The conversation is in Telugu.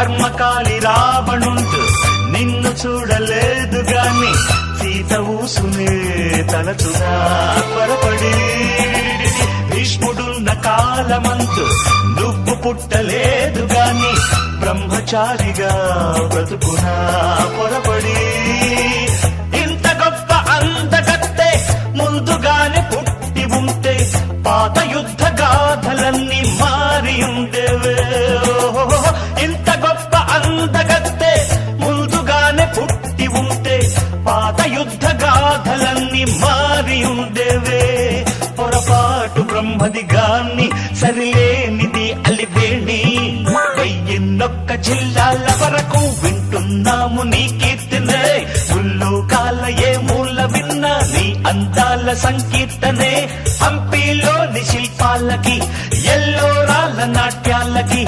కర్మకాలి రావణుండు నిన్ను చూడలేదు గాని సీత ఊసునే తలచునా పొరపడి భీష్ముడున్న కాలమంతు నువ్వు పుట్టలేదు గాని బ్రహ్మచారిగా బ్రతుకునా పొరపడి ఇంత గొప్ప అందగత్తే ముందుగానే పుట్టి ఉంటే పాత యుద్ధ గాథలన్నీ మారి ఉండేవే ఇంత గొప్ప అందగత్తే ముందుగానే పుట్టి ఉంటే పాత యుద్ధ గాథలన్నీ మారి ఉండేవే పొరపాటు బ్రహ్మది గాన్ని సరిలేనిది అలివేణి వెయ్యిన్నొక్క జిల్లాల వరకు వింటున్నాము నీ కీర్తనే ముల్లోకాల ఏ మూల విన్నా నీ అందాల సంకీర్తనే హంపీలోని శిల్పాలకి ఎల్లోరాల నాట్యాలకి